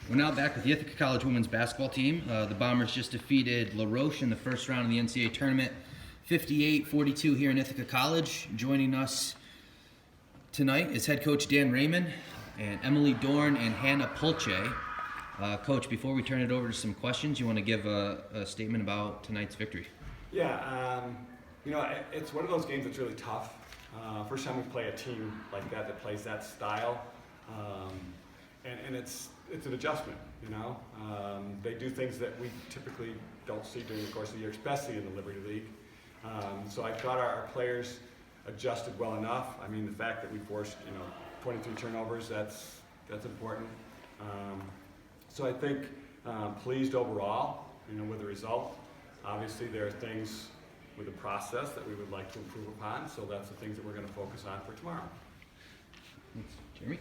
We're now back with the Ithaca College women's basketball team. The Bombers just defeated La Roche in the first round of the NCAA tournament, 58-42 here in Ithaca College. Joining us tonight is head coach Dan Raymond and Emily Dorn and Hannah Pulche. Coach, before we turn it over to some questions, you want to give a statement about tonight's victory? Yeah, it's one of those games that's really tough. First time we play a team like that plays that style, and it's an adjustment. They do things that we typically don't see during the course of the year, especially in the Liberty League. So I thought our players adjusted well enough. I mean, the fact that we forced 23 turnovers, that's important. So I think pleased overall, with the result. Obviously, there are things with the process that we would like to improve upon, so that's the things that we're going to focus on for tomorrow. Thanks. Jeremy?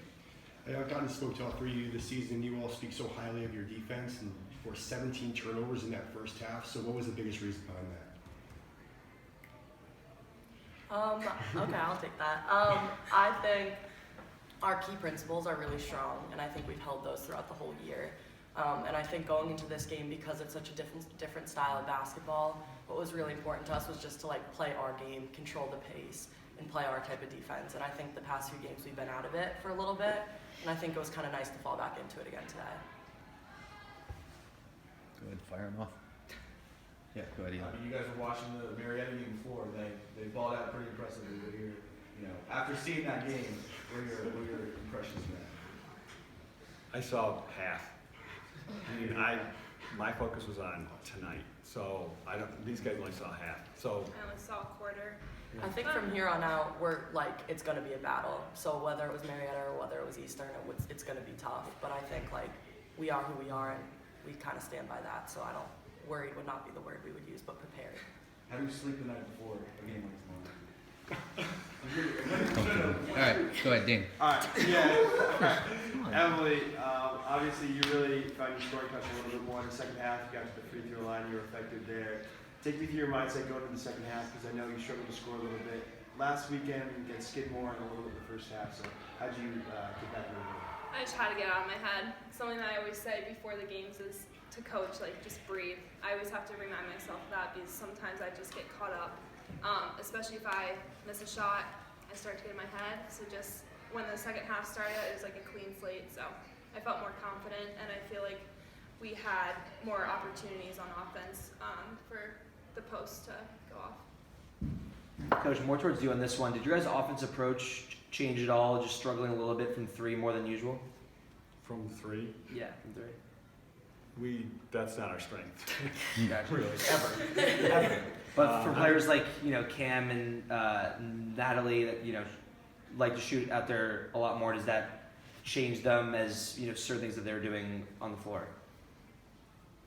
I've gotten to spoke to all three of you this season. You all speak so highly of your defense, and for 17 turnovers in that first half. So what was the biggest reason behind that? Okay, I'll take that. I think our key principles are really strong, and I think we've held those throughout the whole year. And I think going into this game, because it's such a different style of basketball, what was really important to us was just to play our game, control the pace, and play our type of defense. And I think the past few games we've been out of it for a little bit, and I think it was kind of nice to fall back into it again today. Go ahead, fire them off. Yeah, go ahead, Eli. You guys were watching the Marietta game before. They balled out pretty impressively. But after seeing that game, what are your impressions of that? I saw half. My focus was on tonight, so these guys only saw half. So I only saw a quarter. Yeah. I think from here on out, it's going to be a battle. So whether it was Marietta or whether it was Eastern, it's going to be tough. But I think we are who we are, and we kind of stand by that. So worried would not be the word we would use, but prepared. How do you sleep the night before a game like tomorrow? All right, go ahead, Dane. All right, yeah. Emily, obviously you really found your scoring touch a little bit more in the second half. You got to the free throw line, you were effective there. Take me through your mindset going into the second half, because I know you struggled to score a little bit last weekend against Skidmore and a little bit the first half. So how did you get back moving? I just had to get out of my head. Something that I always say before the games is to coach, just breathe. I always have to remind myself of that, because sometimes I just get caught up. Especially if I miss a shot, I start to get in my head. So just when the second half started, it was like a clean slate. So I felt more confident, and I feel like we had more opportunities on offense for the post to go off. Coach, more towards you on this one. Did your guys' offense approach change at all? Just struggling a little bit from three more than usual? from three, Yeah, from three. that's not our strength. Really, ever. But for players like Cam and Natalie that like to shoot out there a lot more, does that change them as certain things that they're doing on the floor?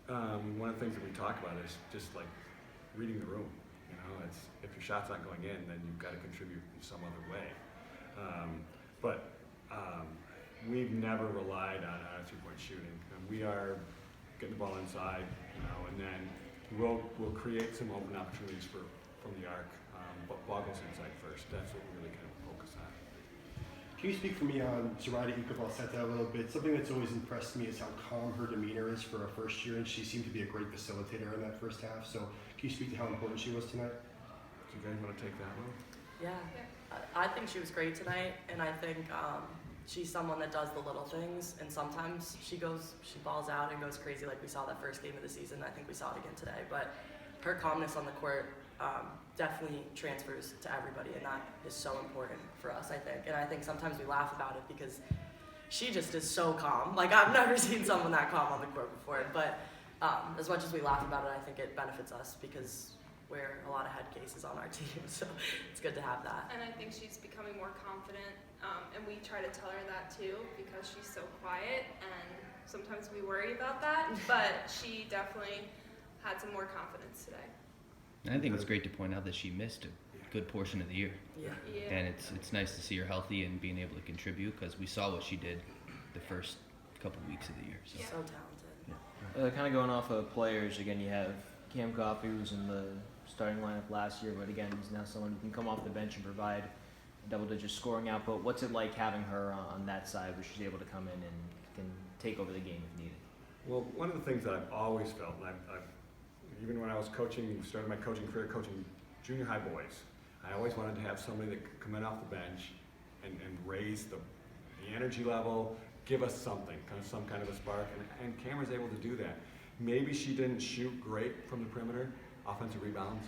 One of the things that we talk about is just reading the room. It's if your shot's not going in, then you've got to contribute in some other way. But we've never relied on our three-point shooting. We are getting the ball inside, and then we'll create some open opportunities from the arc. But ball goes inside first. That's what we really kind of focus on. Can you speak for me on Zoraida Ikabalseta a little bit? Something that's always impressed me is how calm her demeanor is for a first year, and she seemed to be a great facilitator in that first half. So can you speak to how important she was tonight? Do you guys want to take that one? Yeah, I think she was great tonight, and I think she's someone that does the little things, and sometimes she balls out and goes crazy like we saw that first game of the season. I think we saw it again today, but her calmness on the court definitely transfers to everybody, and that is so important for us, I think. And I think sometimes we laugh about it because she just is so calm. I've never seen someone that calm on the court before, but as much as we laugh about it, I think it benefits us because we're a lot of head cases on our team, so it's good to have that. And I think she's becoming more confident, and we try to tell her that too because she's so quiet, and sometimes we worry about that, but she definitely had some more confidence today. I think it's great to point out that she missed a good portion of the year. Yeah. And it's nice to see her healthy and being able to contribute because we saw what she did the first couple weeks of the year. So, So talented. Kind of going off of players, again, you have Cam Coffey, who was in the starting lineup last year, but again, he's now someone who can come off the bench and provide double-digit scoring output. What's it like having her on that side, where she's able to come in and can take over the game if needed? Well, one of the things that I've always felt, and I've even when I was coaching, started my coaching career coaching junior high boys, I always wanted to have somebody that could come in off the bench and raise the energy level, give us something, some kind of a spark, and Cameron's able to do that. Maybe she didn't shoot great from the perimeter, offensive rebounds,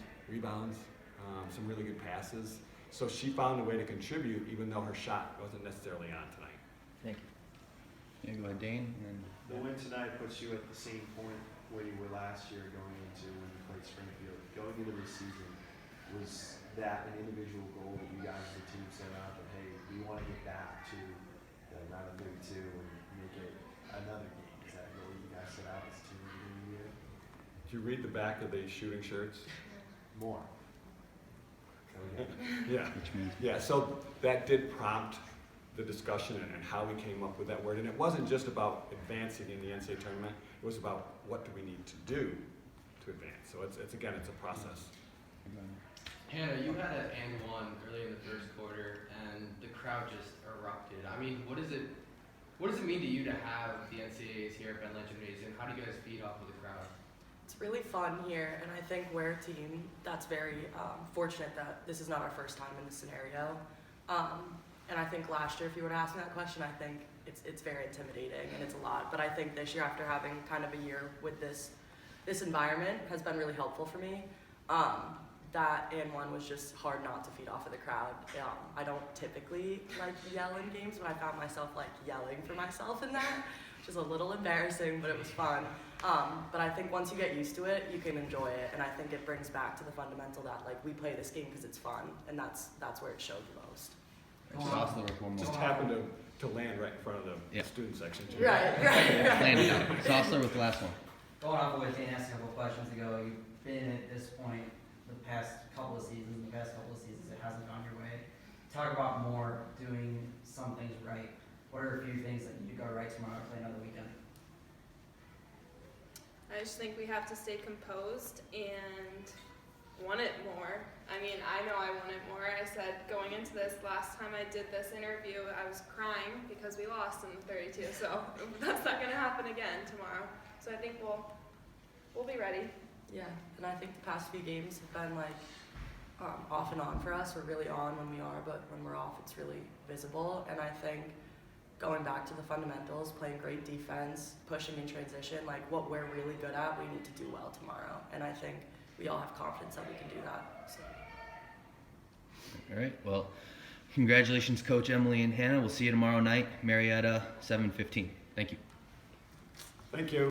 some really good passes. So she found a way to contribute even though her shot wasn't necessarily on tonight. Thank you. Yeah, go ahead, Dane. And The win tonight puts you at the same point where you were last year going into when you played Springfield. Going into this season, was that an individual goal that you guys as a team set out that, hey, we want to get back to the round of 32 and make it another game? Is that a goal you guys set out as a team at the beginning of the year? Did you read the back of the shooting shirts? More. Yeah. Yeah, so that did prompt the discussion and how we came up with that word. And it wasn't just about advancing in the NCAA tournament, it was about what do we need to do to advance. So it's again, it's a process. Hannah, you had an and one early in the first quarter, and the crowd just erupted. I mean, what does it mean to you to have the NCAAs here at Ben Lynch Gymnasium? How do you guys feed off of the crowd? It's really fun here, and I think we're a team that's very fortunate that this is not our first time in this scenario. And I think last year, if you were to ask me that question, I think it's very intimidating and it's a lot. But I think this year, after having kind of a year with this environment, has been really helpful for me. That and one was just hard not to feed off of the crowd. I don't typically like yell in games, but I found myself like yelling for myself in that, which is a little embarrassing, but it was fun. But I think once you get used to it, you can enjoy it, and I think it brings back to the fundamental that like we play this game because it's fun, and that's where it showed the most. Just happened to land right in front of the student section. Too. Right. Landed out. Sossler with the last one. Going off of what Dan asked a couple of questions ago, you've been at this point the past couple of seasons, it hasn't gone your way. Talk about more doing some things right. What are a few things that need to go right tomorrow to play another weekend? I just think we have to stay composed and want it more. I mean, I know I want it more. I said going into this, last time I did this interview, I was crying because we lost in the 32, so that's not going to happen again tomorrow. So I think we'll be ready. Yeah, and I think the past few games have been like off and on for us. We're really on when we are, but when we're off, it's really visible. And I think going back to the fundamentals, playing great defense, pushing in transition, like what we're really good at, we need to do well tomorrow. And I think we all have confidence that we can do that. So. All right. Well, congratulations, Coach Emily and Hannah. We'll see you tomorrow night, Marietta, 7:15. Thank you. Thank you.